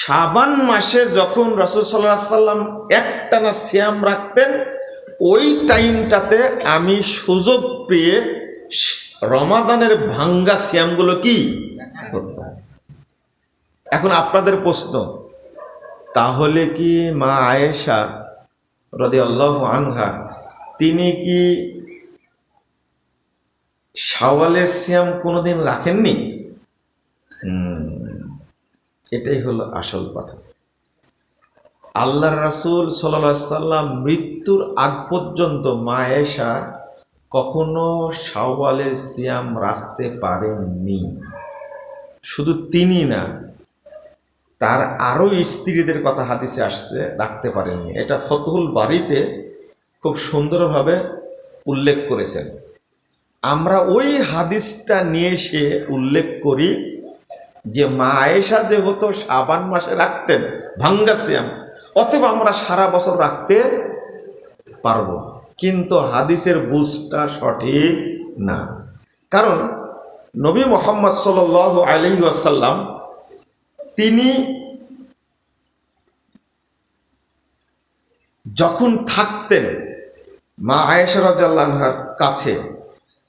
শাবান মাসে যখন রাসূল সাল্লাল্লাহু আলাইহি সাল্লাম একটানা সিয়াম রাখতেন, ওই টাইমটাতে আমি সুযোগ পেয়ে রমাদানের ভাঙ্গা সিয়ামগুলো কি করতাম। এখন আপনাদের প্রশ্ন, তাহলে কি মা আয়েশা রাদিয়াল্লাহু আনহা তিনি কি শাওয়ালের সিয়াম কোনোদিন রাখেননি? এটাই হলো আসল কথা। আল্লাহর রাসূল সাল্লাল্লাহু আলাইহি সাল্লাম মৃত্যুর আগ পর্যন্ত মা আয়েশা কখনো শাওয়ালের সিয়াম রাখতে পারেননি। শুধু তিনি না, তার আরো স্ত্রীদের কথা হাদিসে আসছে রাখতে পারেননি। এটা ফতহুল বারীতে খুব সুন্দরভাবে উল্লেখ করেছেন। আমরা ওই হাদিসটা নিয়ে এসে উল্লেখ করি যে মা আয়েশা যেহেতু শাবান মাসে রাখতেন ভাঙ্গা সিয়াম, অতএব আমরা সারা বছর রাখতে পারবো। কিন্তু হাদিসের বুঝটা সঠিক না। কারণ নবী মুহাম্মদ সাল্লাল্লাহু আলাইহি ওয়াসাল্লাম তিনি যখন থাকতেন মা আয়েশা রাদিয়াল্লাহু আনহার কাছে,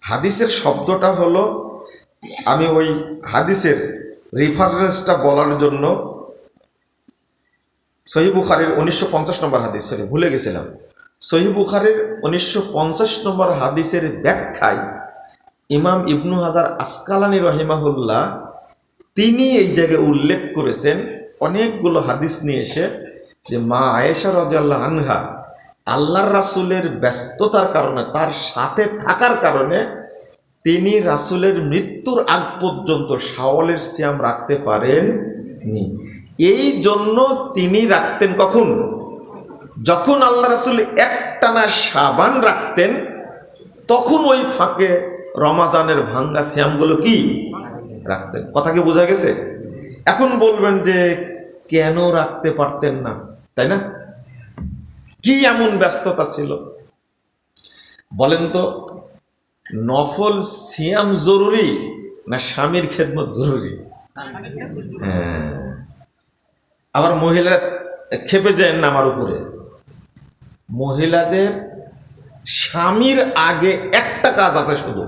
হাদিসের শব্দটা হলো, আমি ওই হাদিসের রেফারেন্সটা বলার জন্য সহিহ বুখারীর 1950 নম্বর হাদিস, ভুলে গেছিলাম, সহিহ বুখারীর 1950 নম্বর হাদিসের ব্যাখ্যায় ইমাম ইবনু হাজার আসকালানী রহিমাহুল্লাহ তিনি এই জায়গায় উল্লেখ করেছেন অনেকগুলো হাদিস নিয়ে এসে যে মা আয়েশা রাদিয়াল্লাহু আনহা আল্লাহর রাসূলের ব্যস্ততার কারণে, তার সাথে থাকার কারণে তিনি রাসূলের মৃত্যুর আগ পর্যন্ত শাওয়ালের সিয়াম রাখতে পারেননি। এই জন্য তিনি রাখতেন কখন? যখন আল্লাহ রাসূল একটানা শাবান রাখতেন, তখন ওই ফাঁকে রমাজানের ভাঙ্গা সিয়ামগুলো কি রাখতেন। কথা কি বোঝা গেছে? এখন বলবেন যে কেন রাখতে পারতেন না, তাই না? কি এমন ব্যস্ততা ছিল বলেন তো? নফল সিয়াম জরুরি না স্বামীর খেদমত জরুরি? হ্যাঁ, আবার মহিলারা খেপে যায় না আমার উপরে। মহিলাদের স্বামীর আগে একটা কাজ আছে, শুধু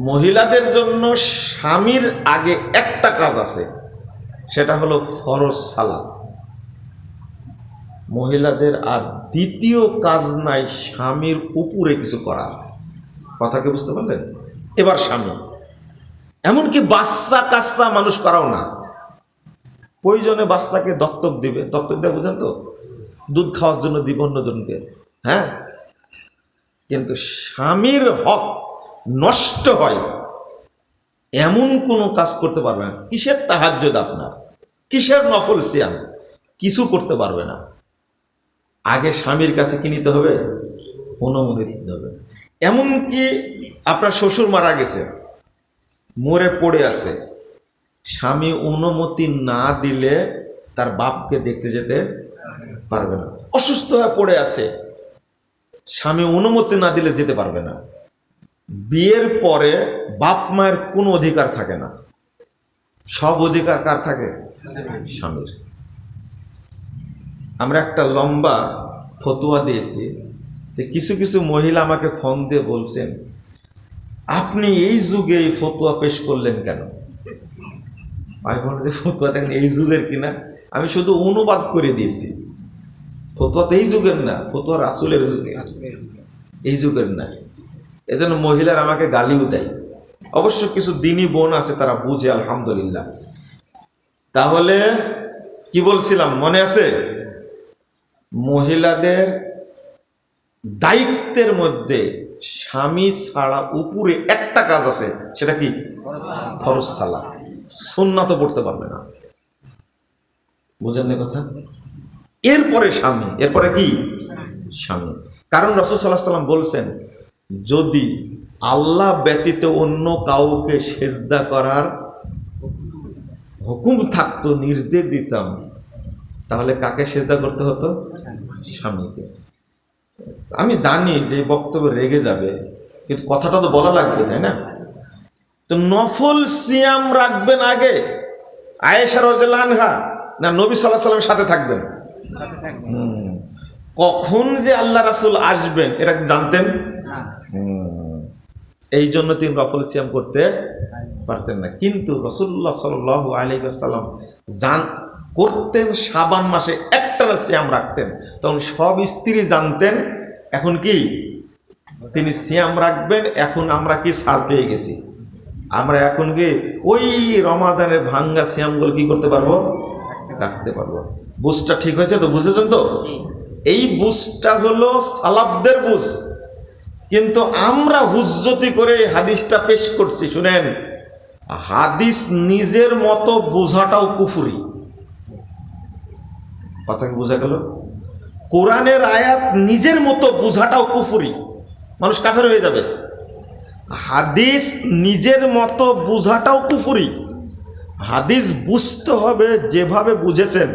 মহিলাদের জন্য স্বামীর আগে একটা কাজ আছে, সেটা হলো ফরজ সালাত। মহিলাদের আর দ্বিতীয় কাজ নাই স্বামীর উপরে কিছু করার। কথাকে বুঝতে পারলেন? এবার স্বামী এমনকি বাচ্চা কাচ্চা মানুষ করাও না, প্রয়োজনে বাচ্চাকে দত্তক দিবে, দত্তক দেবে বুঝেন তো, দুধ খাওয়ার জন্য দিবে অন্যজনকে, হ্যাঁ, কিন্তু স্বামীর হক নষ্ট হয় এমন কোনো কাজ করতে পারবে না। কিসের তাহাজ্জুদ আপনার, কিসের নফল সিয়াম, কিছু করতে পারবে না। আগে স্বামীর কাছে কি নিতে হবে? অনুমতি নিতে হবে। এমনকি আপনার শ্বশুর মারা গেছে, মরে পড়ে আছে, স্বামী অনুমতি না দিলে তার বাপকে দেখতে যেতে পারবে না। অসুস্থ হয়ে পড়ে আছে, স্বামী অনুমতি না দিলে যেতে পারবে না। বিয়ের পরে বাপ মায়ের কোনো অধিকার থাকে না, সব অধিকার কার থাকে? স্বামীর। আমরা একটা লম্বা ফতোয়া দিয়েছি, কিছু কিছু মহিলা আমাকে ফোন দিয়ে বলছেন, আপনি এই যুগে এই ফতোয়া পেশ করলেন কেন? আমি বললাম যে ফতোয়াটা এই যুগের কিনা, আমি শুধু অনুবাদ করে দিয়েছি। ফতোয়া তো এই যুগের না, ফতোয়া রাসূলের যুগে, এই যুগের না। এজন্য মহিলার আমাকে গালিও দেয়। অবশ্য কিছু দিনী বোন আছে, তারা বুঝে, আলহামদুলিল্লাহ। তাহলে কি বলছিলাম মনে আছে? মহিলাদের দায়িত্বের মধ্যে স্বামী ছাড়া উপরে একটা কাজ আছে, সেটা কি? ফরজ সালাত। সুন্নাত পড়তে পারবে না, বুঝেন না কথা? এরপরে স্বামী, এরপরে কি? স্বামী। কারণ রাসূল সাল্লাল্লাহু আলাইহি ওয়াসাল্লাম বলছেন, যদি আল্লাহ ব্যতীত অন্য কাউকে সেজদা করার হুকুম থাকতো, নির্দেশ দিতাম, তাহলে কাকে সেজদা করতে হতো? স্বামীকে। আমি জানি যে বক্তব্য রেগে যাবে, কিন্তু কথাটা তো বলা লাগবে, তাই না? তো নফল সিয়াম রাখবেন আগে। আয়েশা রাদিয়াল্লাহু আনহা না নবী সাল্লাল্লাহু আলাইহি ওয়াসাল্লামের সাথে থাকবেন? কখন যে আল্লাহ রাসূল আসবেন এটা কি জানতেন? এই জন্য তিনি নফল সিয়াম করতে পারতেন না। কিন্তু রাসূলুল্লাহ সাল্লাল্লাহু আলাইহি ওয়াসাল্লাম করতেন শাবান মাসে একটানা সিয়াম রাখতেন। তখন সব স্ত্রী জানতেন এখন কি তিনি সিয়াম রাখবেন। এখন আমরা কি ছাড় পেয়ে গেছি, আমরা এখন কি ওই রমাদানের ভাঙ্গা সিয়ামগুলো কি করতে পারবো, রাখতে পারবো। বুঝটা ঠিক হয়েছে তো? বুঝেছেন তো? এই বুঝটা হলো সালাফদের বুঝ, কিন্তু আমরা হুজ্জতি করে হাদিসটা পেশ করছি। শুনেন, হাদিস নিজের মতো বোঝাটাও কুফরি। কথা কি বোঝা গেল? কোরআনের আয়াত নিজের মতো বোঝাটাও কুফরি, মানুষ কাফের হয়ে যাবে। হাদিস নিজের মতো বোঝাটাও কুফরি। হাদিস বুঝতে হবে যেভাবে বুঝেছেন